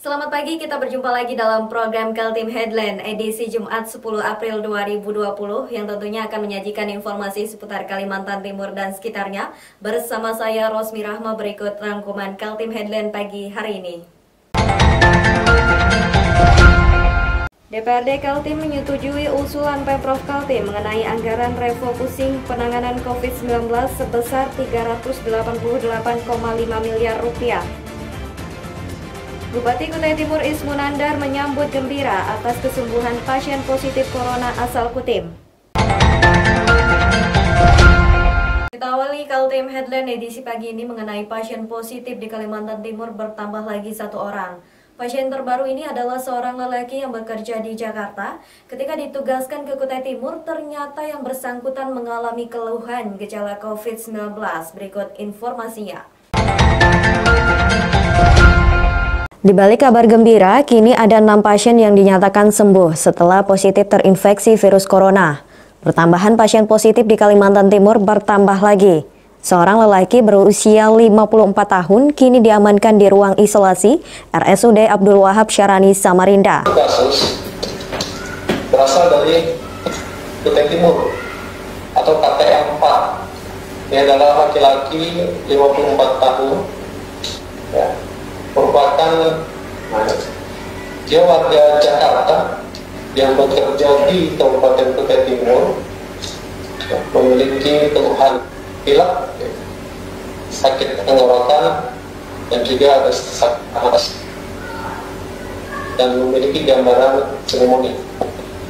Selamat pagi, kita berjumpa lagi dalam program Kaltim Headline edisi Jumat 10 April 2020 yang tentunya akan menyajikan informasi seputar Kalimantan Timur dan sekitarnya. Bersama saya Rosmi Rahma, berikut rangkuman Kaltim Headline pagi hari ini. DPRD Kaltim menyetujui usulan Pemprov Kaltim mengenai anggaran refocusing penanganan COVID-19 sebesar 388,5 miliar rupiah. Bupati Kutai Timur Ismunandar menyambut gembira atas kesembuhan pasien positif corona asal Kutim. Kita awali Kaltim Headline edisi pagi ini mengenai pasien positif di Kalimantan Timur bertambah lagi 1 orang. Pasien terbaru ini adalah seorang lelaki yang bekerja di Jakarta. Ketika ditugaskan ke Kutai Timur, ternyata yang bersangkutan mengalami keluhan gejala COVID-19. Berikut informasinya. Di balik kabar gembira, kini ada 6 pasien yang dinyatakan sembuh setelah positif terinfeksi virus corona. Pertambahan pasien positif di Kalimantan Timur bertambah lagi. Seorang lelaki berusia 54 tahun kini diamankan di ruang isolasi RSUD Abdul Wahab Syarani, Samarinda. Kasus berasal dari Kutai Timur atau KTM 4. Ini adalah laki-laki 54 tahun. Ya. Merupakan dia warga Jakarta yang bekerja di Kabupaten Kutai Timur, memiliki keluhan pilek, sakit tenggorokan, dan juga ada sesak napas, dan memiliki gambaran pneumonia.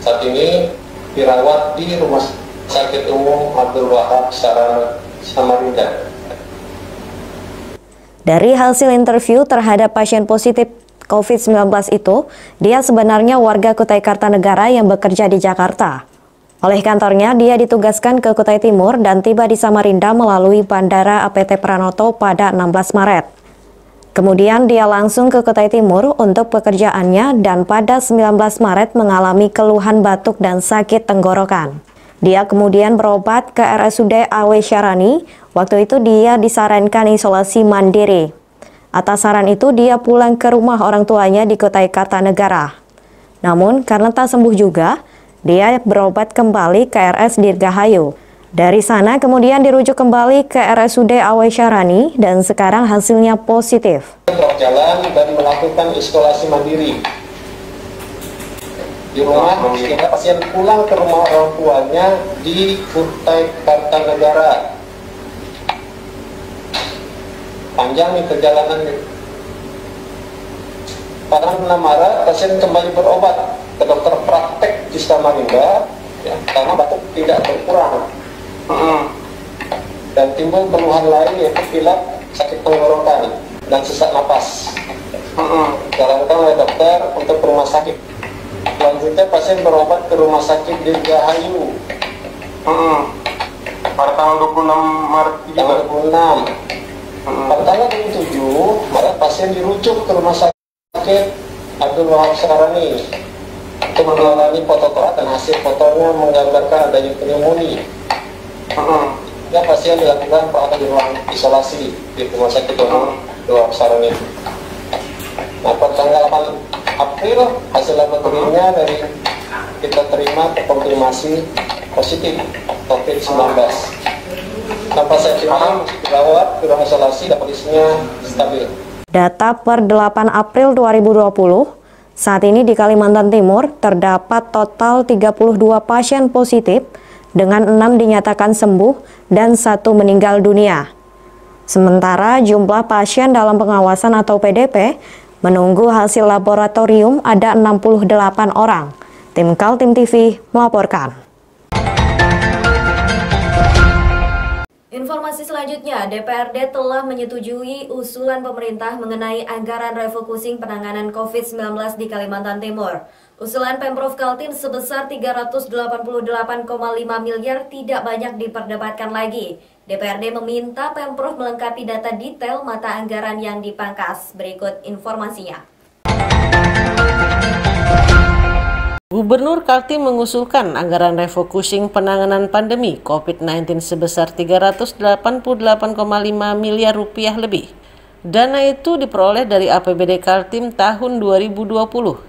Saat ini dirawat di Rumah Sakit Umum Abdul Wahab Syarani, Samarinda. Dari hasil interview terhadap pasien positif COVID-19 itu, dia sebenarnya warga Kutai Kartanegara yang bekerja di Jakarta. Oleh kantornya, dia ditugaskan ke Kutai Timur dan tiba di Samarinda melalui Bandara APT Pranoto pada 16 Maret. Kemudian dia langsung ke Kutai Timur untuk pekerjaannya dan pada 19 Maret mengalami keluhan batuk dan sakit tenggorokan. Dia kemudian berobat ke RSUD AW Syarani. Waktu itu dia disarankan isolasi mandiri. Atas saran itu dia pulang ke rumah orang tuanya di Kutai Kartanegara. Namun karena tak sembuh juga, dia berobat kembali ke RS Dirgahayu. Dari sana kemudian dirujuk kembali ke RSUD AW Syarani dan sekarang hasilnya positif. Berjalan dan melakukan isolasi mandiri di rumah sehingga pasien pulang ke rumah orang tuanya di Kutai Kartanegara. Panjang nih perjalanannya. Pada 6 Maret pasien kembali berobat ke dokter praktek di Samarinda, ya, karena batuk tidak berkurang dan timbul keluhan lain yaitu pilek, sakit tenggorokan, dan sesak napas. Disarankan oleh dokter untuk ke rumah sakit. Selanjutnya pasien berobat ke Rumah Sakit Dirgahayu pada tanggal 26 Maret. Tanggal 26. Pada tanggal 27 Maret pasien dirujuk ke Rumah Sakit Abdul Wahab Syarani untuk menjalani fotokorat dan hasil fotonya menggambarkan adanya pneumonia. Ya, pasien dilakukan perawatan di ruang isolasi di Rumah Sakit Abdul Wahab Syarani. Nah, pada tanggal 8 April hasil laboratoriumnya dari kita terima terkonfirmasi positif COVID-19. Tanpa saya dirawat di ruang isolasi dan kondisinya stabil. Data per 8 April 2020, saat ini di Kalimantan Timur terdapat total 32 pasien positif dengan 6 dinyatakan sembuh dan 1 meninggal dunia. Sementara jumlah pasien dalam pengawasan atau PDP menunggu hasil laboratorium ada 68 orang. Tim Kaltim TV melaporkan. Informasi selanjutnya, DPRD telah menyetujui usulan pemerintah mengenai anggaran refocusing penanganan COVID-19 di Kalimantan Timur. Usulan Pemprov Kaltim sebesar 388,5 miliar tidak banyak diperdebatkan lagi. DPRD meminta Pemprov melengkapi data detail mata anggaran yang dipangkas. Berikut informasinya. Gubernur Kaltim mengusulkan anggaran refocusing penanganan pandemi COVID-19 sebesar 388,5 miliar rupiah lebih. Dana itu diperoleh dari APBD Kaltim tahun 2020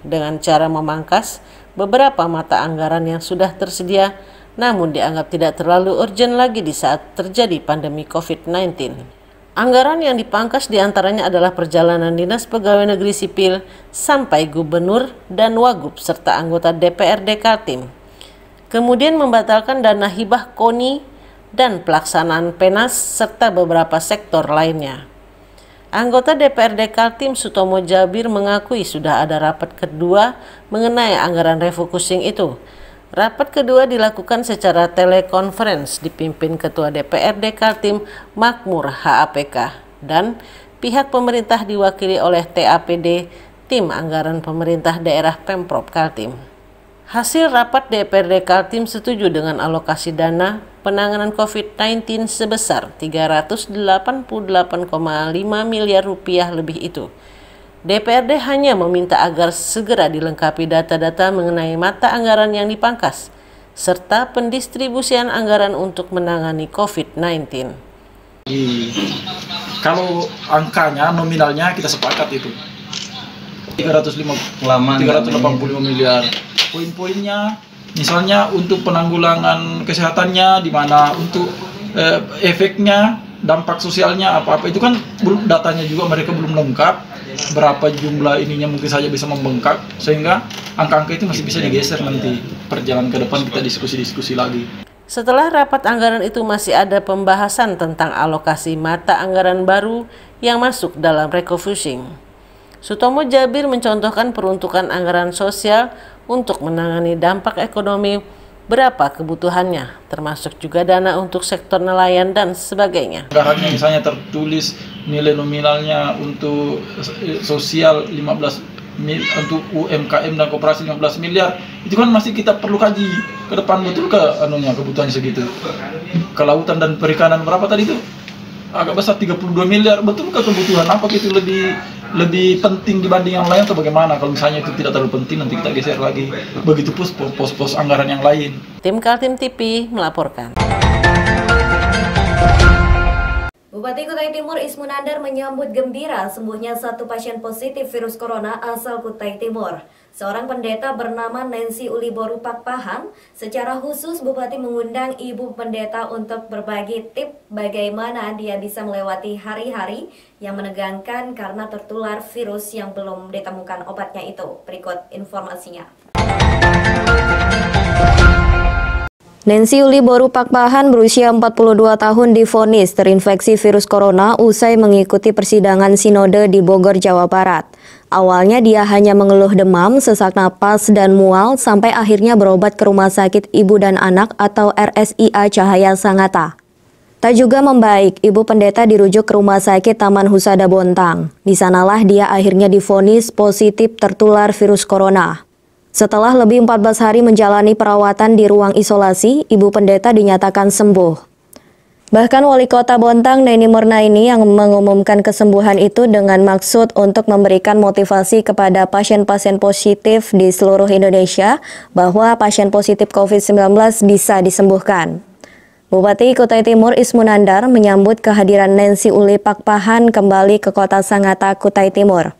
dengan cara memangkas beberapa mata anggaran yang sudah tersedia namun dianggap tidak terlalu urgent lagi di saat terjadi pandemi COVID-19. Anggaran yang dipangkas diantaranya adalah perjalanan Dinas Pegawai Negeri Sipil sampai Gubernur dan Wagub serta anggota DPRD Kaltim. Kemudian membatalkan dana hibah KONI dan pelaksanaan PENAS serta beberapa sektor lainnya. Anggota DPRD Kaltim Sutomo Jabir mengakui sudah ada rapat kedua mengenai anggaran refocusing itu. Rapat kedua dilakukan secara telekonferensi dipimpin Ketua DPRD Kaltim Makmur HAPK dan pihak pemerintah diwakili oleh TAPD Tim Anggaran Pemerintah Daerah Pemprov Kaltim. Hasil rapat DPRD Kaltim setuju dengan alokasi dana penanganan COVID-19 sebesar 388,5 miliar rupiah lebih itu. DPRD hanya meminta agar segera dilengkapi data-data mengenai mata anggaran yang dipangkas, serta pendistribusian anggaran untuk menangani COVID-19. Kalau angkanya, nominalnya kita sepakat itu 385 miliar. Poin-poinnya misalnya untuk penanggulangan kesehatannya di mana, untuk efeknya, dampak sosialnya apa-apa itu kan belum, datanya juga mereka belum lengkap, berapa jumlah ininya mungkin saja bisa membengkak, sehingga angka-angka itu masih bisa digeser nanti perjalanan ke depan, kita diskusi-diskusi lagi. Setelah rapat anggaran itu masih ada pembahasan tentang alokasi mata anggaran baru yang masuk dalam refocusing. Sutomo Jabir mencontohkan peruntukan anggaran sosial untuk menangani dampak ekonomi, berapa kebutuhannya, termasuk juga dana untuk sektor nelayan dan sebagainya. Anggarannya misalnya tertulis nilai nominalnya untuk sosial 15 miliar, untuk UMKM dan koperasi 15 miliar, itu kan masih kita perlu kaji ke depan, betul ke kebutuhannya segitu. Kelautan dan perikanan berapa tadi itu? Agak besar 32 miliar, betul ke kebutuhan apa itu lebih penting dibanding yang lain atau bagaimana? Kalau misalnya itu tidak terlalu penting, nanti kita geser lagi. Begitu pos-pos anggaran yang lain. Tim Kaltim TV melaporkan. Bupati Kutai Timur Ismunandar menyambut gembira sembuhnya satu pasien positif virus corona asal Kutai Timur. Seorang pendeta bernama Nancy Uliboru Pakpahan, secara khusus Bupati mengundang Ibu Pendeta untuk berbagi tips bagaimana dia bisa melewati hari-hari yang menegangkan karena tertular virus yang belum ditemukan obatnya itu. Berikut informasinya. Nancy Uliboru Pakpahan berusia 42 tahun divonis terinfeksi virus corona usai mengikuti persidangan sinode di Bogor, Jawa Barat. Awalnya dia hanya mengeluh demam, sesak napas, dan mual sampai akhirnya berobat ke Rumah Sakit Ibu dan Anak atau RSIA Cahaya Sangatta. Tak juga membaik, Ibu Pendeta dirujuk ke Rumah Sakit Taman Husada Bontang. Di sanalah dia akhirnya divonis positif tertular virus corona. Setelah lebih 14 hari menjalani perawatan di ruang isolasi, Ibu Pendeta dinyatakan sembuh. Bahkan Wali Kota Bontang, Neni Murnaini, yang mengumumkan kesembuhan itu dengan maksud untuk memberikan motivasi kepada pasien-pasien positif di seluruh Indonesia bahwa pasien positif COVID-19 bisa disembuhkan. Bupati Kutai Timur Ismunandar menyambut kehadiran Nancy Uli Pakpahan kembali ke Kota Sangatta, Kutai Timur.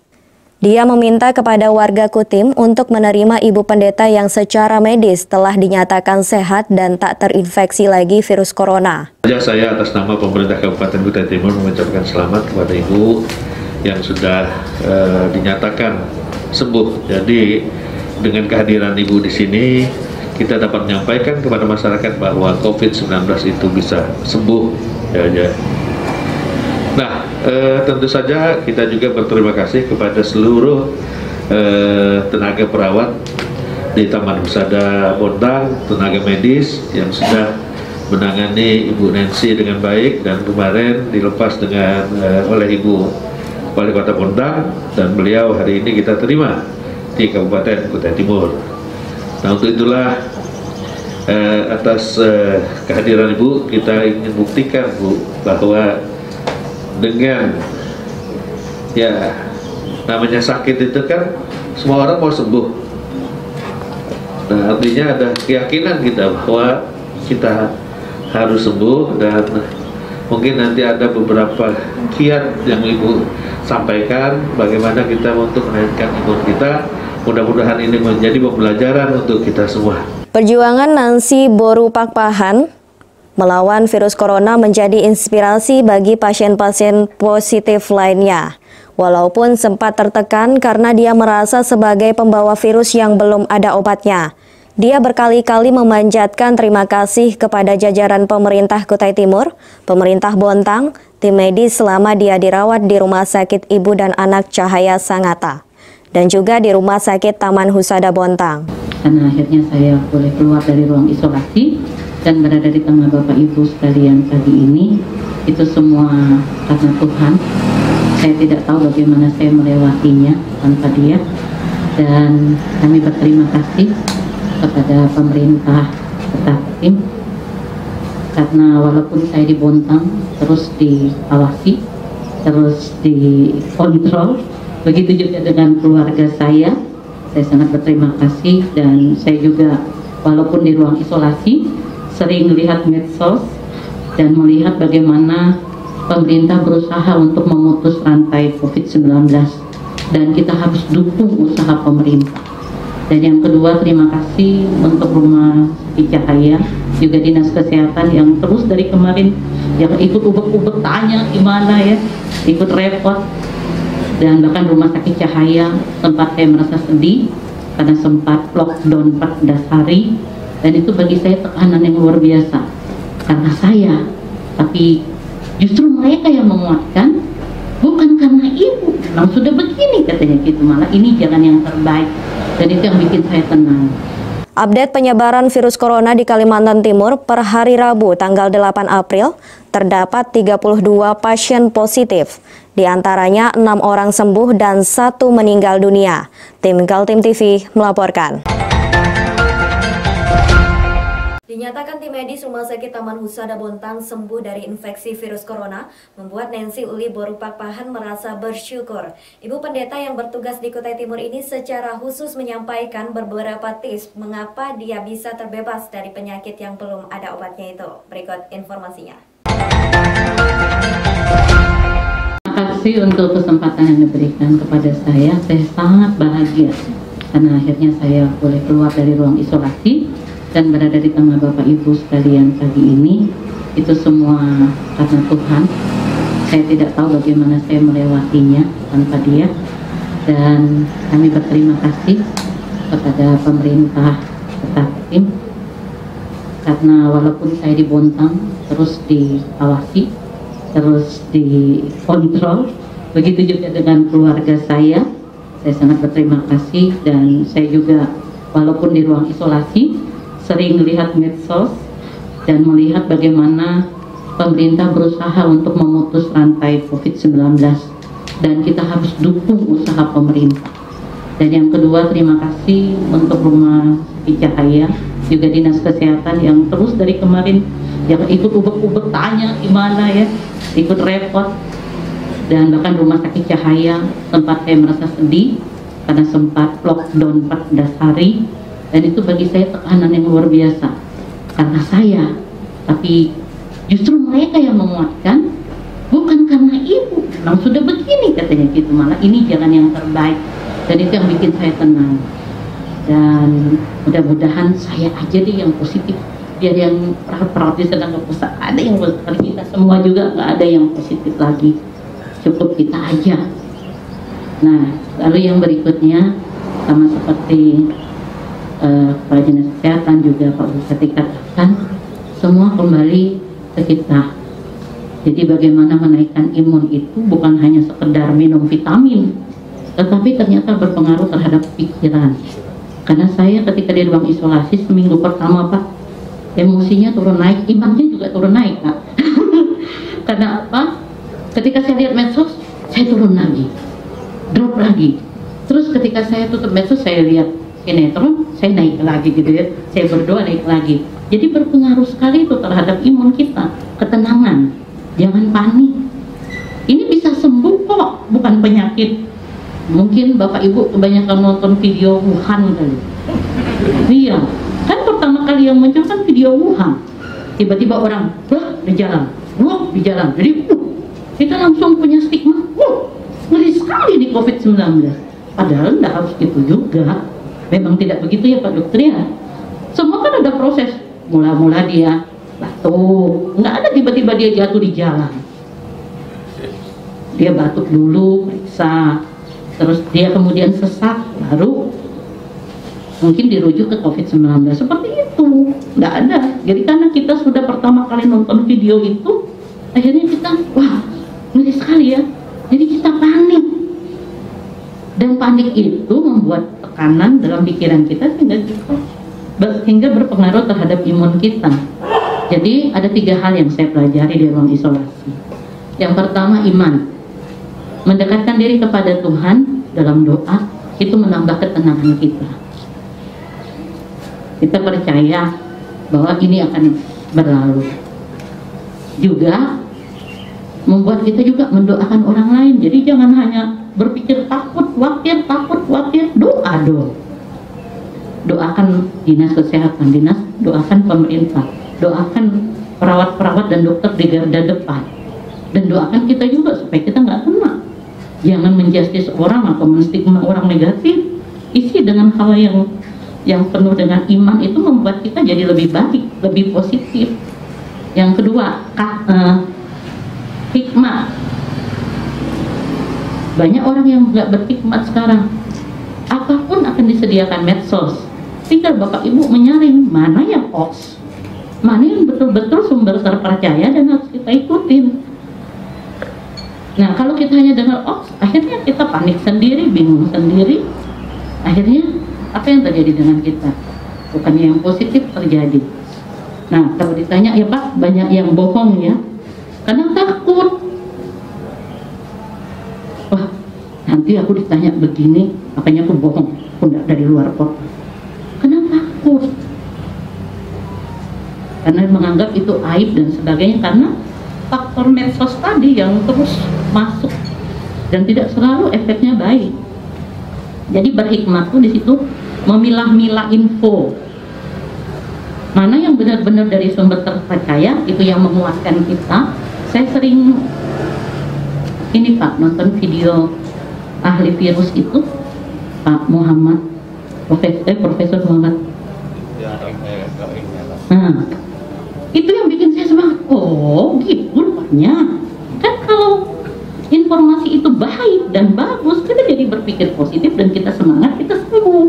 Dia meminta kepada warga Kutim untuk menerima Ibu Pendeta yang secara medis telah dinyatakan sehat dan tak terinfeksi lagi virus corona. Saya atas nama pemerintah Kabupaten Kutai Timur mengucapkan selamat kepada Ibu yang sudah dinyatakan sembuh. Jadi dengan kehadiran Ibu di sini, kita dapat menyampaikan kepada masyarakat bahwa COVID-19 itu bisa sembuh. Nah, tentu saja kita juga berterima kasih kepada seluruh tenaga perawat di Taman Husada Bontang, tenaga medis yang sudah menangani Ibu Nancy dengan baik, dan kemarin dilepas dengan oleh Ibu Wali Kota Bontang, dan beliau hari ini kita terima di Kabupaten Kutai Timur. Nah, untuk itulah atas kehadiran Ibu, kita ingin buktikan, Bu, bahwa dengan namanya sakit itu kan semua orang mau sembuh. Nah, artinya ada keyakinan kita bahwa kita harus sembuh, dan Mungkin nanti ada beberapa kiat yang Ibu sampaikan bagaimana kita untuk menaikkan imun kita. Mudah-mudahan ini menjadi pembelajaran untuk kita semua. Perjuangan Nancy Borupakpahan melawan virus corona menjadi inspirasi bagi pasien-pasien positif lainnya. Walaupun sempat tertekan karena dia merasa sebagai pembawa virus yang belum ada obatnya. Dia berkali-kali memanjatkan terima kasih kepada jajaran pemerintah Kutai Timur, pemerintah Bontang, tim medis selama dia dirawat di Rumah Sakit Ibu dan Anak Cahaya Sangatta, dan juga di Rumah Sakit Taman Husada Bontang. Karena akhirnya saya boleh keluar dari ruang isolasi dan berada di tengah Bapak Ibu sekalian pagi ini, itu semua karena Tuhan. Saya tidak tahu bagaimana saya melewatinya tanpa dia, dan kami berterima kasih kepada pemerintah Kota Tim, karena walaupun saya di Bontang terus diawasi, terus dikontrol, begitu juga dengan keluarga saya sangat berterima kasih. Dan saya juga walaupun di ruang isolasi sering melihat medsos dan melihat bagaimana pemerintah berusaha untuk memutus rantai COVID-19, dan kita harus dukung usaha pemerintah. Dan yang kedua, terima kasih untuk Rumah Sakit Cahaya, juga Dinas Kesehatan yang terus dari kemarin yang ikut ubek-ubek tanya gimana ya, ikut repot. Dan bahkan Rumah Sakit Cahaya sempat saya merasa sedih karena sempat lockdown 14 hari, dan itu bagi saya tekanan yang luar biasa karena saya, tapi justru mereka yang menguatkan, bukan karena ibu memang sudah begini katanya gitu, malah ini jalan yang terbaik, dan itu yang bikin saya tenang. Update penyebaran virus corona di Kalimantan Timur per hari Rabu tanggal 8 April terdapat 32 pasien positif. Di antaranya 6 orang sembuh dan 1 meninggal dunia. Tim Kaltim TV melaporkan. Dinyatakan tim medis Rumah Sakit Taman Husada Bontang sembuh dari infeksi virus corona, membuat Nancy Uli Borupakpahan merasa bersyukur. Ibu pendeta yang bertugas di Kutai Timur ini secara khusus menyampaikan beberapa tips mengapa dia bisa terbebas dari penyakit yang belum ada obatnya itu. Berikut informasinya. Terima kasih untuk kesempatan yang diberikan kepada saya sangat bahagia karena akhirnya saya boleh keluar dari ruang isolasi dan berada di tengah Bapak Ibu sekalian pagi ini. Itu semua karena Tuhan. Saya tidak tahu bagaimana saya melewatinya tanpa dia, dan kami berterima kasih kepada pemerintah Kota Tim, karena walaupun saya di Bontang terus diawasi, terus dikontrol, begitu juga dengan keluarga saya sangat berterima kasih. Dan saya juga walaupun di ruang isolasi sering melihat medsos dan melihat bagaimana pemerintah berusaha untuk memutus rantai COVID-19, dan kita harus dukung usaha pemerintah. Dan yang kedua, terima kasih untuk Rumah Sakit Cahaya, juga Dinas Kesehatan yang terus dari kemarin yang ikut ubek-ubek tanya gimana ya, ikut repot. Dan bahkan Rumah Sakit Cahaya sempat saya merasa sedih karena sempat lockdown 14 hari, dan itu bagi saya tekanan yang luar biasa karena saya, tapi justru mereka yang menguatkan, bukan karena ibu memang sudah begini katanya gitu, malah ini jalan yang terbaik, dan itu yang bikin saya tenang. Dan mudah-mudahan saya aja deh yang positif, biar yang perawat di sedang pusat ada yang positif, kita semua juga nggak ada yang positif lagi, cukup kita aja. Nah, lalu yang berikutnya sama seperti Kepala Dinas Kesehatan juga Pak Bupati katakan, semua kembali ke kita. Jadi bagaimana menaikkan imun itu bukan hanya sekedar minum vitamin, tetapi ternyata berpengaruh terhadap pikiran. Karena saya ketika di ruang isolasi seminggu pertama Pak, emosinya turun naik, imannya juga turun naik Pak. Karena apa? Ketika saya lihat medsos, saya turun lagi, drop lagi. Terus ketika saya tutup medsos, saya lihat sinetron, saya naik lagi gitu ya, saya berdoa naik lagi. Jadi berpengaruh sekali itu terhadap imun kita, ketenangan, jangan panik. Ini bisa sembuh kok, bukan penyakit. Mungkin Bapak Ibu kebanyakan nonton video Wuhan kali. Iya, kan pertama kali yang muncul kan video Wuhan. Tiba-tiba orang, wah di jalan, di jalan. Jadi kita langsung punya stigma, ngeri sekali di COVID-19. Padahal nggak harus gitu juga. Memang tidak begitu ya Pak Dokter ya. Semua kan ada proses. Mula-mula dia batuk, nggak ada tiba-tiba dia jatuh di jalan. Dia batuk dulu, periksa, terus dia kemudian sesak, baru mungkin dirujuk ke COVID-19. Seperti itu, nggak ada. Jadi karena kita sudah pertama kali nonton video itu, akhirnya kita, wah, ngeri sekali ya. Jadi kita panik. Dan panik itu membuat tekanan dalam pikiran kita sehingga berpengaruh terhadap imun kita. Jadi ada 3 hal yang saya pelajari di ruang isolasi. Yang pertama, iman. Mendekatkan diri kepada Tuhan dalam doa itu menambah ketenangan kita. Kita percaya bahwa ini akan berlalu. Juga membuat kita juga mendoakan orang lain. Jadi jangan hanya berpikir takut, khawatir, doa dong. Doakan dinas kesehatan, doakan pemerintah, doakan perawat-perawat dan dokter di garda depan, dan doakan kita juga supaya kita nggak kena. Jangan menjustis orang atau menstigma orang negatif. Isi dengan hal yang penuh dengan iman, itu membuat kita jadi lebih baik, lebih positif. Yang kedua, hikmah. Banyak orang yang nggak berhikmat sekarang. Apapun akan disediakan medsos. Tinggal Bapak Ibu menyaring mana yang hoax, mana yang betul-betul sumber terpercaya dan harus kita ikutin. Nah, kalau kita hanya dengar hoax, akhirnya kita panik sendiri, bingung sendiri. Akhirnya apa yang terjadi dengan kita? Bukannya yang positif terjadi. Nah, kalau ditanya, ya Pak, banyak yang bohong ya, karena takut. Wah, nanti aku ditanya begini, makanya aku bohong, aku enggak dari luar kota. Kenapa takut? Karena menganggap itu aib dan sebagainya, karena faktor medsos tadi yang terus masuk dan tidak selalu efeknya baik. Jadi berhikmat tuh di situ memilah-milah info. Mana yang benar-benar dari sumber terpercaya, itu yang menguatkan kita. Saya sering ini Pak, nonton video ahli virus itu, Pak Muhammad, Profesor Muhammad. Nah, itu yang bikin saya semangat. Oh gitu rupanya. Kan kalau informasi itu baik dan bagus, kita jadi berpikir positif dan kita semangat, kita sembuh.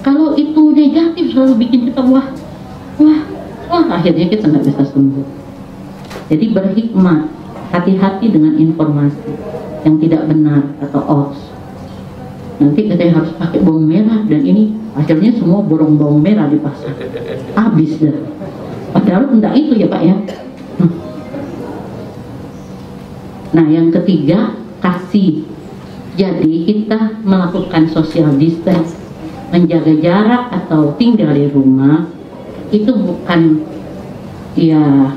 Kalau itu negatif selalu bikin kita wah, akhirnya kita nggak bisa sembuh. Jadi berhikmat, hati-hati dengan informasi yang tidak benar atau hoax. Nanti kita harus pakai bawang merah, dan ini akhirnya semua borong bawang merah di pasar, habis dah. Padahal enggak itu ya Pak ya. Nah, yang ketiga, kasih. Jadi kita melakukan social distance, menjaga jarak atau tinggal di rumah, itu bukan ya,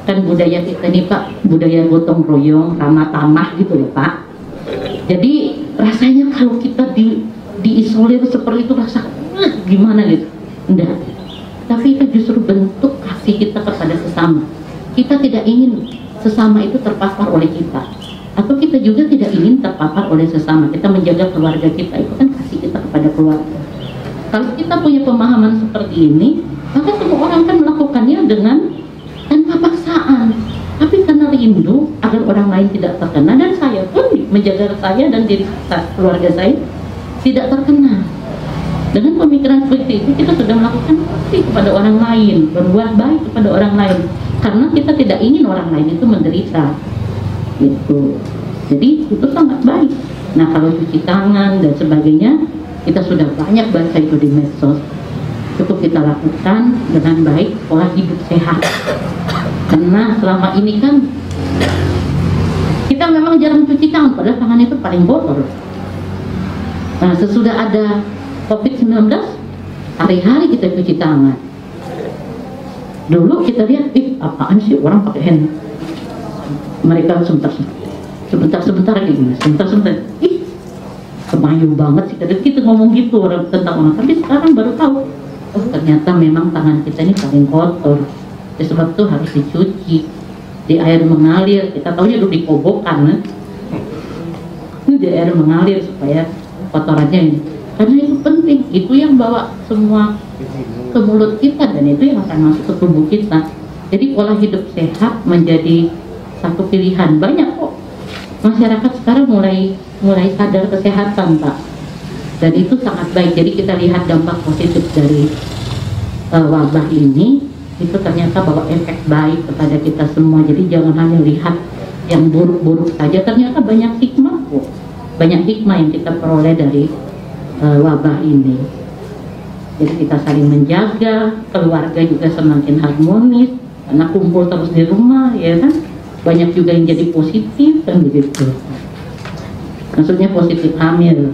kan budaya kita nih Pak, budaya gotong royong, ramah tamah gitu ya Pak. Jadi rasanya kalau kita diisolir seperti itu rasa gimana gitu, enggak. Tapi itu justru bentuk kasih kita kepada sesama. Kita tidak ingin sesama itu terpapar oleh kita, atau kita juga tidak ingin terpapar oleh sesama. Kita menjaga keluarga kita, itu kan kasih kita kepada keluarga. Kalau kita punya pemahaman seperti ini, maka semua orang kan melakukannya dengan tanpa paksaan, tapi karena rindu agar orang lain tidak terkena. Dan saya pun menjaga saya dan diri keluarga saya tidak terkena. Dengan pemikiran seperti itu, kita sudah melakukan kasih kepada orang lain, berbuat baik kepada orang lain, karena kita tidak ingin orang lain itu menderita gitu. Jadi itu sangat baik. Nah, kalau cuci tangan dan sebagainya, kita sudah banyak baca itu di medsos. Cukup kita lakukan dengan baik, pola hidup sehat. Karena selama ini kan kita memang jarang cuci tangan, padahal tangan itu paling kotor. Nah, sesudah ada COVID-19, hari-hari kita cuci tangan. Dulu kita lihat, apaan sih orang pakai hand? Mereka sebentar gini, sebentar. Kemayu banget sih. Kadang kita ngomong gitu tentang orang, tapi sekarang baru tahu, oh ternyata memang tangan kita ini paling kotor. Ya, sebab itu harus dicuci di air mengalir. Kita tahunya dulu dikobokan, ini di air mengalir supaya kotorannya ini. Karena itu penting, itu yang bawa semua ke mulut kita dan itu yang akan masuk ke tubuh kita. Jadi pola hidup sehat menjadi satu pilihan. Banyak kok masyarakat sekarang mulai sadar kesehatan, Pak. Dan itu sangat baik. Jadi kita lihat dampak positif dari wabah ini, itu ternyata bawa efek baik kepada kita semua. Jadi jangan hanya lihat yang buruk-buruk saja. Ternyata banyak hikmah kok. Banyak hikmah yang kita peroleh dari wabah ini. Jadi kita saling menjaga, keluarga juga semakin harmonis, karena kumpul terus di rumah, ya kan? Banyak juga yang jadi positif kan begitu. Maksudnya positif hamil.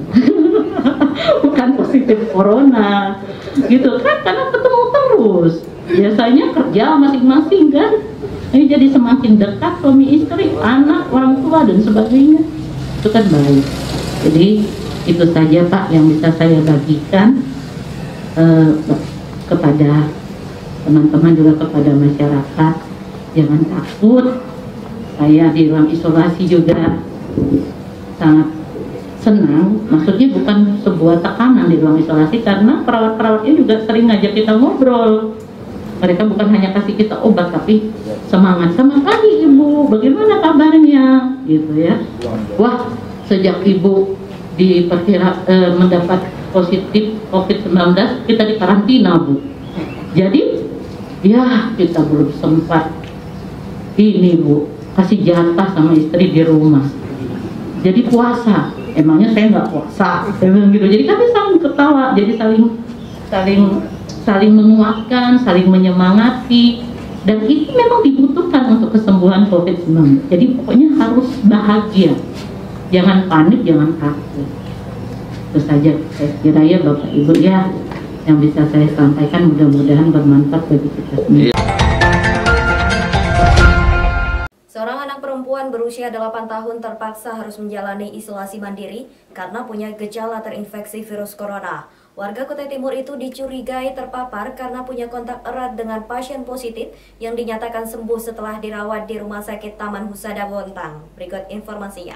Bukan positif corona gitu kan, karena ketemu terus biasanya kerja masing-masing kan, ini jadi semakin dekat suami istri, anak, orang tua dan sebagainya, itu kan baik. Jadi itu saja Pak yang bisa saya bagikan kepada teman-teman, juga kepada masyarakat. Jangan takut, saya di ruang isolasi juga sangat senang, maksudnya bukan sebuah tekanan di ruang isolasi, karena perawat-perawatnya juga sering ngajak kita ngobrol. Mereka bukan hanya kasih kita obat, tapi semangat, sama pagi ibu, bagaimana kabarnya, gitu ya. Wah, sejak ibu mendapat positif COVID-19, kita di karantina Bu. Jadi, ya kita belum sempat ini Bu, kasih jatah sama istri di rumah. Jadi puasa, emangnya saya nggak puasa, gitu. Jadi kami saling ketawa, jadi saling menguatkan, saling menyemangati, dan itu memang dibutuhkan untuk kesembuhan COVID-19. Jadi pokoknya harus bahagia, jangan panik, jangan takut. Itu saja saya kira ya Bapak Ibu ya, yang bisa saya sampaikan, mudah-mudahan bermanfaat bagi kita semua. Seorang anak perempuan berusia 8 tahun terpaksa harus menjalani isolasi mandiri karena punya gejala terinfeksi virus corona. Warga Kutai Timur itu dicurigai terpapar karena punya kontak erat dengan pasien positif yang dinyatakan sembuh setelah dirawat di Rumah Sakit Taman Husada Bontang. Berikut informasinya.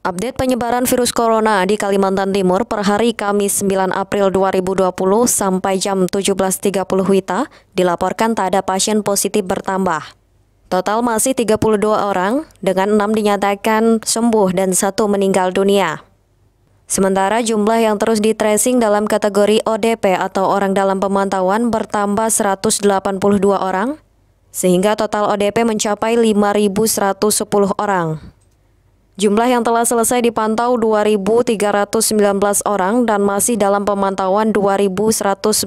Update penyebaran virus corona di Kalimantan Timur per hari Kamis 9 April 2020 sampai jam 17.30 WITA dilaporkan tak ada pasien positif bertambah. Total masih 32 orang dengan 6 dinyatakan sembuh dan 1 meninggal dunia. Sementara jumlah yang terus di-tracing dalam kategori ODP atau orang dalam pemantauan bertambah 182 orang, sehingga total ODP mencapai 5.110 orang. Jumlah yang telah selesai dipantau 2.319 orang dan masih dalam pemantauan 2.197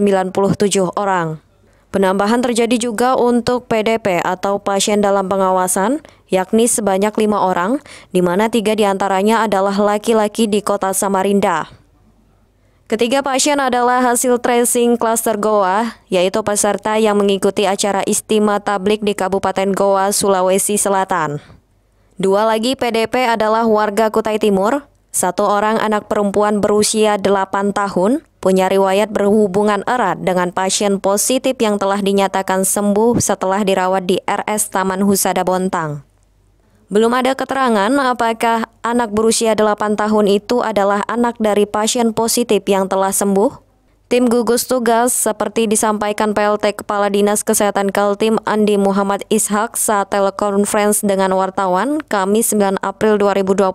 orang. Penambahan terjadi juga untuk PDP atau pasien dalam pengawasan, yakni sebanyak 5 orang, di mana 3 diantaranya adalah laki-laki di kota Samarinda. Ketiga pasien adalah hasil tracing klaster Goa, yaitu peserta yang mengikuti acara Istimewa Tablik di Kabupaten Goa, Sulawesi Selatan. 2 lagi PDP adalah warga Kutai Timur, 1 orang anak perempuan berusia 8 tahun, punya riwayat berhubungan erat dengan pasien positif yang telah dinyatakan sembuh setelah dirawat di RS Taman Husada Bontang. Belum ada keterangan apakah anak berusia 8 tahun itu adalah anak dari pasien positif yang telah sembuh. Tim gugus tugas seperti disampaikan PLT Kepala Dinas Kesehatan Kaltim Andi Muhammad Ishak saat telekonferensi dengan wartawan Kamis 9 April 2020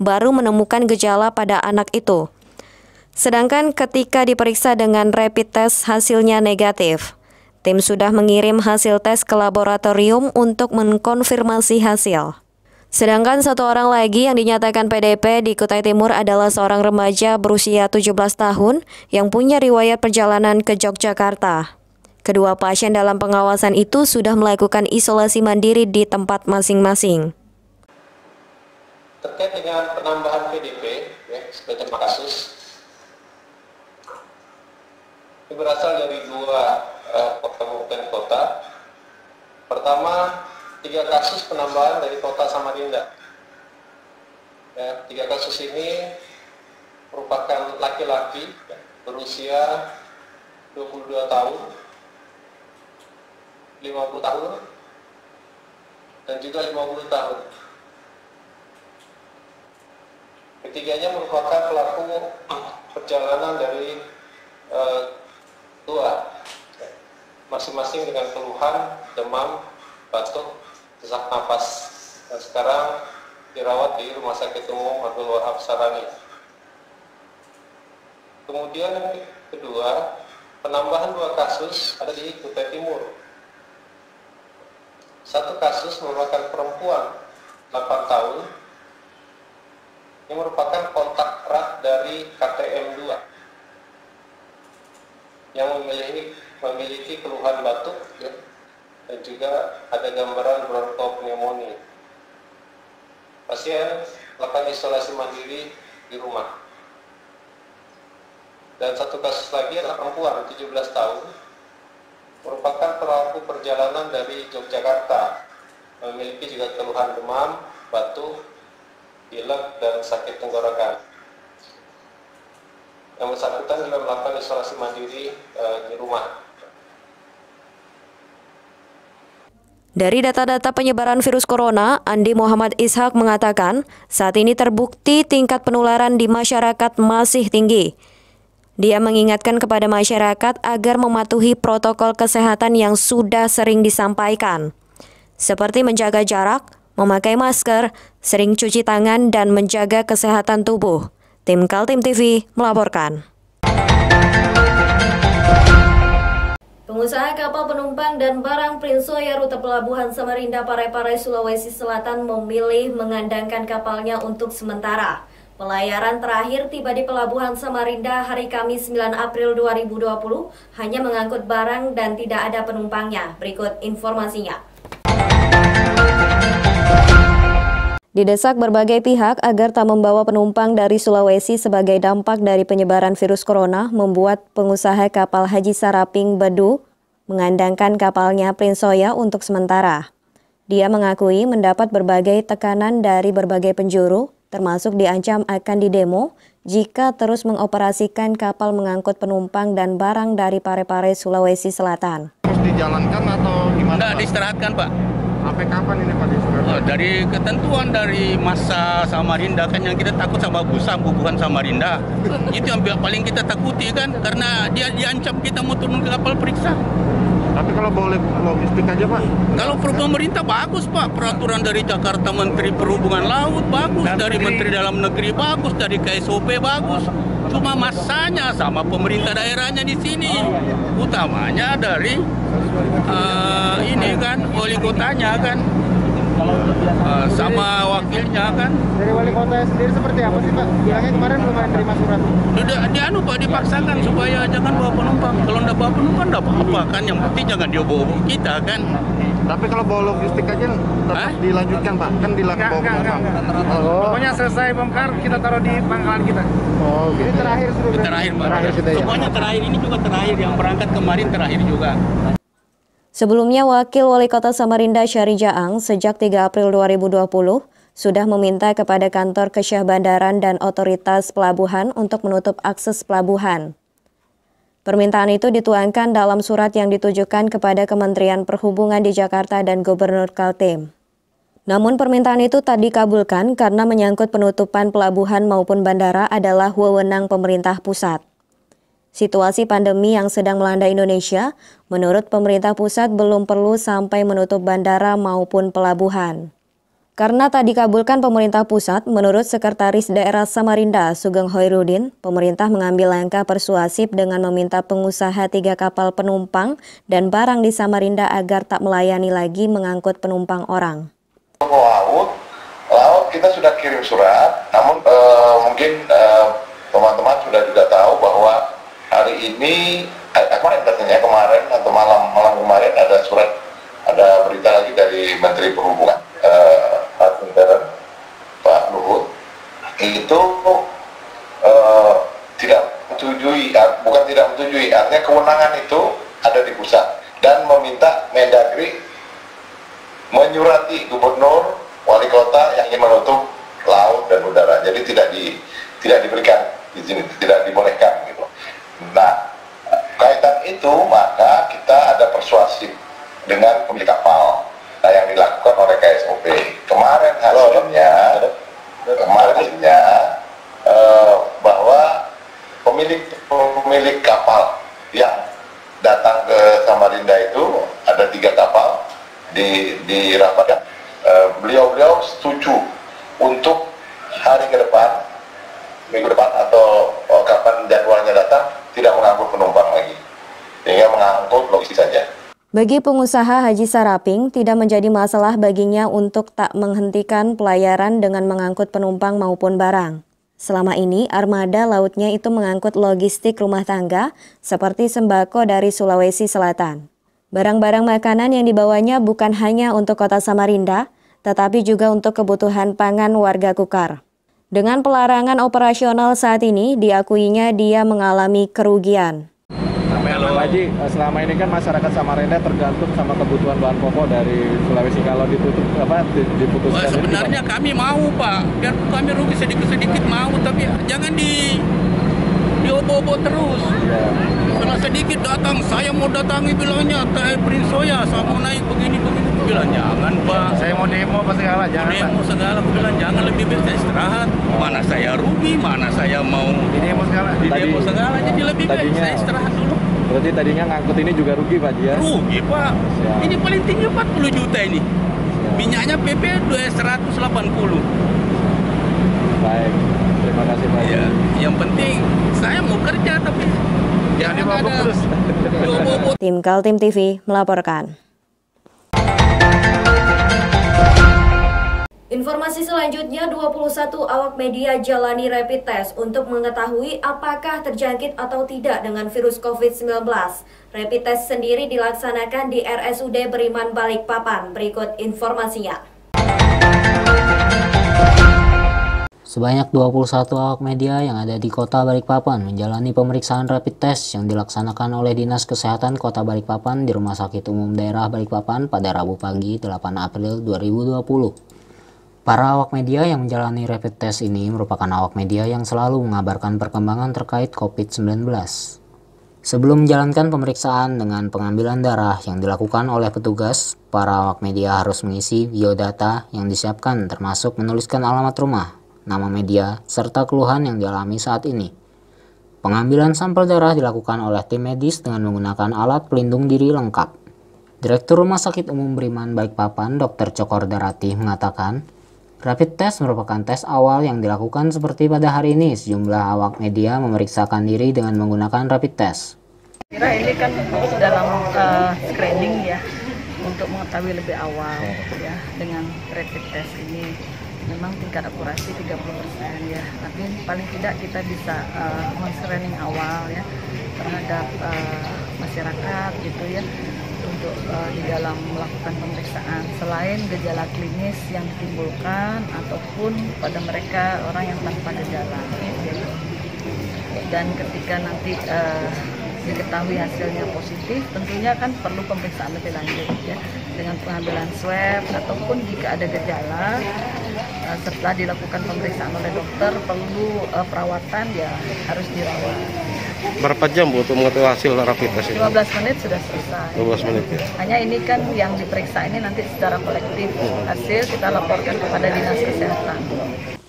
baru menemukan gejala pada anak itu. Sedangkan ketika diperiksa dengan rapid test hasilnya negatif. Tim sudah mengirim hasil tes ke laboratorium untuk mengkonfirmasi hasil. Sedangkan 1 orang lagi yang dinyatakan PDP di Kutai Timur adalah seorang remaja berusia 17 tahun yang punya riwayat perjalanan ke Yogyakarta. Kedua pasien dalam pengawasan itu sudah melakukan isolasi mandiri di tempat masing-masing. Terkait dengan penambahan PDP, sebagai kasus, ini berasal dari 2 kabupaten kota. Pertama, 3 kasus penambahan dari kota Samarinda. 3 kasus ini merupakan laki-laki berusia 22 tahun, 50 tahun, dan juga 50 tahun. Ketiganya merupakan pelaku perjalanan dari luar, masing-masing dengan keluhan demam, batuk, sesak napas, dan sekarang dirawat di Rumah Sakit Umum Abdul Wahab Sarani. Kemudian yang kedua, penambahan 2 kasus ada di Kutai Timur. Satu kasus merupakan perempuan 8 tahun yang merupakan kontak erat dari KTM 2 yang memiliki keluhan batuk ya, dan juga ada gambaran bronkopneumonia. Pasien melakukan isolasi mandiri di rumah. Dan satu kasus lagi adalah perempuan 17 tahun merupakan pelaku perjalanan dari Yogyakarta, memiliki juga keluhan demam, batuk, pilek, dan sakit tenggorokan. Yang bersangkutan juga melakukan isolasi mandiri di rumah. Dari data-data penyebaran virus corona, Andi Muhammad Ishak mengatakan saat ini terbukti tingkat penularan di masyarakat masih tinggi. Dia mengingatkan kepada masyarakat agar mematuhi protokol kesehatan yang sudah sering disampaikan, seperti menjaga jarak, memakai masker, sering cuci tangan, dan menjaga kesehatan tubuh. Tim Kaltim TV melaporkan. Pengusaha kapal penumpang dan barang Prinsoya rute pelabuhan Samarinda Parepare, Sulawesi Selatan memilih mengandangkan kapalnya untuk sementara. Pelayaran terakhir tiba di pelabuhan Samarinda hari Kamis 9 April 2020 hanya mengangkut barang dan tidak ada penumpangnya. Berikut informasinya. Didesak berbagai pihak agar tak membawa penumpang dari Sulawesi sebagai dampak dari penyebaran virus corona, membuat pengusaha kapal Haji Saraping Bedu mengandangkan kapalnya Prinsoya untuk sementara. Dia mengakui mendapat berbagai tekanan dari berbagai penjuru, termasuk diancam akan didemo jika terus mengoperasikan kapal mengangkut penumpang dan barang dari Parepare, Sulawesi Selatan. Terus dijalankan atau gimana? Enggak, diistirahatkan Pak. Sampai kapan ini Pak diistirahatkan? Dari ketentuan dari masa Samarinda kan, yang kita takut sama bukan Samarinda. Itu yang paling kita takuti kan, karena dia diancam kita mau turun ke kapal periksa. Tapi kalau boleh logistik aja Pak? Kalau pemerintah bagus Pak, peraturan dari Jakarta Menteri Perhubungan Laut bagus, dari Menteri Dalam Negeri bagus, dari KSOP bagus. Cuma masanya sama pemerintah daerahnya di sini, utamanya dari ini kan wali kotanya kan, sama wakilnya kan. Dari wali kota sendiri seperti apa sih Pak? Bilangnya kemarin belum ada terima surat. Dianu Pak, dipaksakan supaya jangan bawa penumpang. Kalau nggak bawa penumpang nggak apa-apa kan, yang penting jangan dia bawa kita kan. Tapi kalau bawa logistik aja tetap dilanjutkan Pak, kan dilakukan bawa penumpang. Pokoknya selesai bongkar kita taruh di pangkalan kita. Oh, gitu. Ini terakhir sudah. Terakhir Pak. Ya? Pokoknya terakhir, ini juga terakhir, yang berangkat kemarin terakhir juga. Sebelumnya, Wakil Wali Kota Samarinda Syari Jaang sejak 3 April 2020 sudah meminta kepada kantor Kesyah Bandaran dan otoritas pelabuhan untuk menutup akses pelabuhan. Permintaan itu dituangkan dalam surat yang ditujukan kepada Kementerian Perhubungan di Jakarta dan Gubernur Kaltim. Namun permintaan itu tak dikabulkan karena menyangkut penutupan pelabuhan maupun bandara adalah wewenang pemerintah pusat. Situasi pandemi yang sedang melanda Indonesia, menurut pemerintah pusat belum perlu sampai menutup bandara maupun pelabuhan. Karena tak dikabulkan pemerintah pusat, menurut Sekretaris Daerah Samarinda Sugeng Hoirudin, pemerintah mengambil langkah persuasif dengan meminta pengusaha 3 kapal penumpang dan barang di Samarinda agar tak melayani lagi mengangkut penumpang orang. Laut kita sudah kirim surat, namun mungkin teman-teman sudah juga tahu bahwa hari ini, kemarin atau malam kemarin ada surat, ada berita lagi dari Menteri Perhubungan, Pak Luhut, itu tidak menyetujui, bukan tidak menyetujui, artinya kewenangan itu ada di pusat, dan meminta Mendagri menyurati gubernur, wali kota yang ingin menutup laut dan udara, jadi tidak diberikan izin, tidak dibolehkan gitu. Nah, kait berkaitan itu, maka kita ada persuasif dengan pemilik kapal. Nah, yang dilakukan oleh KSOP kemarin hasilnya bahwa pemilik kapal yang datang ke Samarinda itu ada 3 kapal di rapat. Beliau setuju untuk hari ke depan, minggu depan atau kapan jadwalnya datang, tidak mengangkut penumpang lagi, sehingga mengangkut logistik saja. Bagi pengusaha Haji Saraping, tidak menjadi masalah baginya untuk tak menghentikan pelayaran dengan mengangkut penumpang maupun barang. Selama ini, armada lautnya itu mengangkut logistik rumah tangga seperti sembako dari Sulawesi Selatan. Barang-barang makanan yang dibawanya bukan hanya untuk kota Samarinda, tetapi juga untuk kebutuhan pangan warga Kukar. Dengan pelarangan operasional saat ini, diakuinya dia mengalami kerugian. Pak Haji, selama ini kan masyarakat Samarinda tergantung sama kebutuhan bahan pokok dari Sulawesi. Kalau diputuskan sebenarnya kami mau, Pak, biar kami rugi sedikit-sedikit mau, tapi jangan diobo-obo terus. Ya. Setelah sedikit datang, saya mau datangi bilangnya Prince Soya, saya mau naik begini, bilang jangan, Pak. Saya mau demo apa segala, jangan. Demo segala, bilang jangan, lebih baik saya istirahat. Mana saya rugi, mana saya mau di demo segala, jadi lebih baik saya istirahat dulu. Berarti tadinya ngangkut ini juga rugi, Pak Haji, ya? Rugi, Pak. Siap. Ini paling tinggi 40 juta ini. Siap. Minyaknya PP 180. Baik, terima kasih, Pak Haji. Ya, yang penting saya mau kerja, tapi jangan dibawa terus. Tim Kaltim TV melaporkan. Informasi selanjutnya, 21 awak media jalani rapid test untuk mengetahui apakah terjangkit atau tidak dengan virus COVID-19. Rapid test sendiri dilaksanakan di RSUD Beriman Balikpapan. Berikut informasinya. Sebanyak 21 awak media yang ada di Kota Balikpapan menjalani pemeriksaan rapid test yang dilaksanakan oleh Dinas Kesehatan Kota Balikpapan di Rumah Sakit Umum Daerah Balikpapan pada Rabu pagi 8 April 2020. Para awak media yang menjalani rapid test ini merupakan awak media yang selalu mengabarkan perkembangan terkait COVID-19. Sebelum menjalankan pemeriksaan dengan pengambilan darah yang dilakukan oleh petugas, para awak media harus mengisi biodata yang disiapkan termasuk menuliskan alamat rumah, nama media, serta keluhan yang dialami saat ini. Pengambilan sampel darah dilakukan oleh tim medis dengan menggunakan alat pelindung diri lengkap. Direktur Rumah Sakit Umum Beriman Balikpapan, Dr. Cokor Darati mengatakan, rapid test merupakan tes awal yang dilakukan seperti pada hari ini. Sejumlah awak media memeriksakan diri dengan menggunakan rapid test. Kira ini kan dalam screening ya, untuk mengetahui lebih awal ya, dengan rapid test ini memang tingkat akurasi 30% ya, tapi paling tidak kita bisa men-screening awal ya terhadap masyarakat gitu ya, untuk di dalam melakukan pemeriksaan selain gejala klinis yang ditimbulkan ataupun pada mereka orang yang tanpa gejala ya. Dan ketika nanti diketahui hasilnya positif, tentunya kan perlu pemeriksaan lebih lanjut ya, dengan pengambilan swab ataupun jika ada gejala setelah dilakukan pemeriksaan oleh dokter perlu perawatan ya, harus dirawat. Berapa jam Bu untuk mengetahui hasil rapid test ini? 15 menit sudah selesai. 15 menit ya. Hanya ini kan yang diperiksa ini nanti secara kolektif. Hasil kita laporkan kepada Dinas Kesehatan.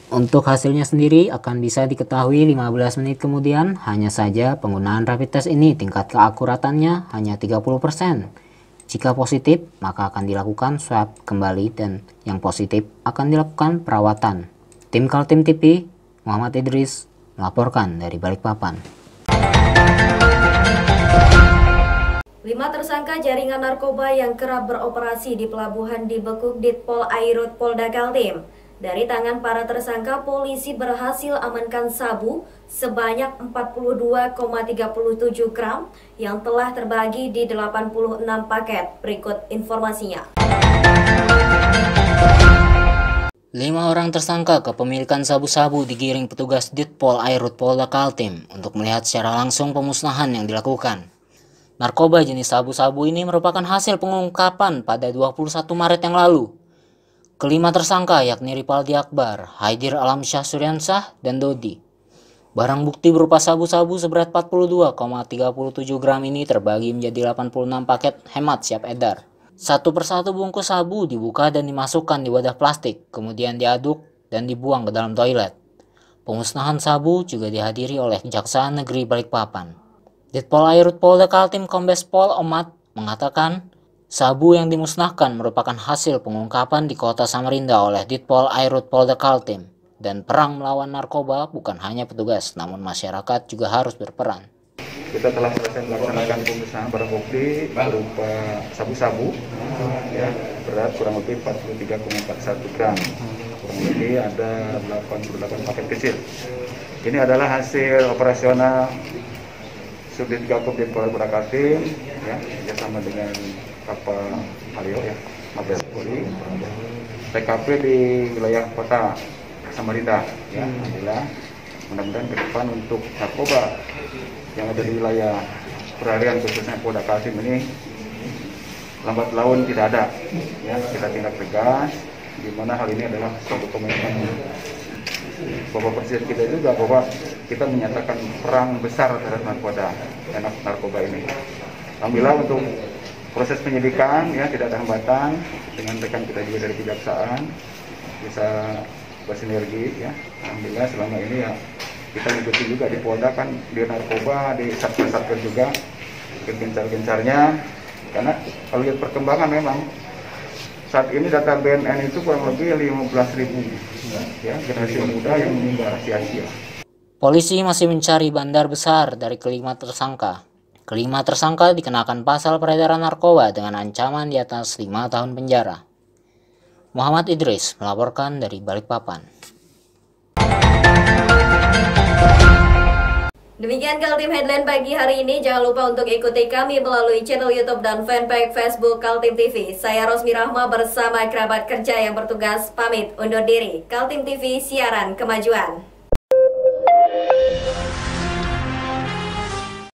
Untuk hasilnya sendiri akan bisa diketahui 15 menit kemudian. Hanya saja penggunaan rapid test ini tingkat keakuratannya hanya 30%. Jika positif, maka akan dilakukan swab kembali dan yang positif akan dilakukan perawatan. Tim Kaltim TV, Muhammad Idris, melaporkan dari Balikpapan. 5 tersangka jaringan narkoba yang kerap beroperasi di pelabuhan dibekuk Ditpol Airut Polda Kaltim. Dari tangan para tersangka, polisi berhasil amankan sabu sebanyak 42,37 gram yang telah terbagi di 86 paket. Berikut informasinya. 5 orang tersangka kepemilikan sabu-sabu digiring petugas Ditpol Airut Polda Kaltim untuk melihat secara langsung pemusnahan yang dilakukan. Narkoba jenis sabu-sabu ini merupakan hasil pengungkapan pada 21 Maret yang lalu. Kelima tersangka yakni Ripaldi Akbar, Haidir Alamsyah Suryansah, dan Dodi. Barang bukti berupa sabu-sabu seberat 42,37 gram ini terbagi menjadi 86 paket hemat siap edar. Satu persatu bungkus sabu dibuka dan dimasukkan di wadah plastik, kemudian diaduk dan dibuang ke dalam toilet. Pemusnahan sabu juga dihadiri oleh Kejaksaan Negeri Balikpapan. Ditpol Airut Polda Kaltim Kombes Pol Omat mengatakan, sabu yang dimusnahkan merupakan hasil pengungkapan di Kota Samarinda oleh Ditpol Airut Polda Kaltim. Dan perang melawan narkoba bukan hanya petugas, namun masyarakat juga harus berperan. Kita telah selesai melaksanakan pemusnahan barang bukti berupa sabu-sabu, ya, berat kurang lebih 43,41 gram. Kurang lebih ada 88 paket kecil. Ini adalah hasil operasional Subdit Gakum Ditpol Polda Kaltim, ya, bersama dengan Kapal Alio, ya, Mabes Polri, TKP di wilayah Kota Samarinda, ya, alhamdulillah. Mudah-mudahan ke depan untuk narkoba yang ada di wilayah perarian khususnya Polda Kaltim ini lambat laun tidak ada, ya, kita tindak tegas, di mana hal ini adalah suatu komitmen Bapak Presiden kita juga bahwa kita menyatakan perang besar terhadap narkoba ini. Alhamdulillah untuk proses penyidikan, ya, tidak ada hambatan, dengan rekan kita juga dari Kejaksaan bisa bersinergi, ya. Alhamdulillah selama ini, ya, kita ikuti juga di Polda kan, di narkoba, di satker juga gencar-gencarnya, karena kalau lihat perkembangan memang saat ini data BNN itu kurang lebih 15.000, ya, generasi muda yang meninggal sia-sia. Polisi masih mencari bandar besar dari kelima tersangka. Kelima tersangka dikenakan pasal peredaran narkoba dengan ancaman di atas 5 tahun penjara. Muhammad Idris melaporkan dari Balikpapan. Demikian Kaltim Headline pagi hari ini. Jangan lupa untuk ikuti kami melalui channel YouTube dan fanpage Facebook Kaltim TV. Saya Rosmi Rahma bersama kerabat kerja yang bertugas pamit undur diri. Kaltim TV, siaran kemajuan.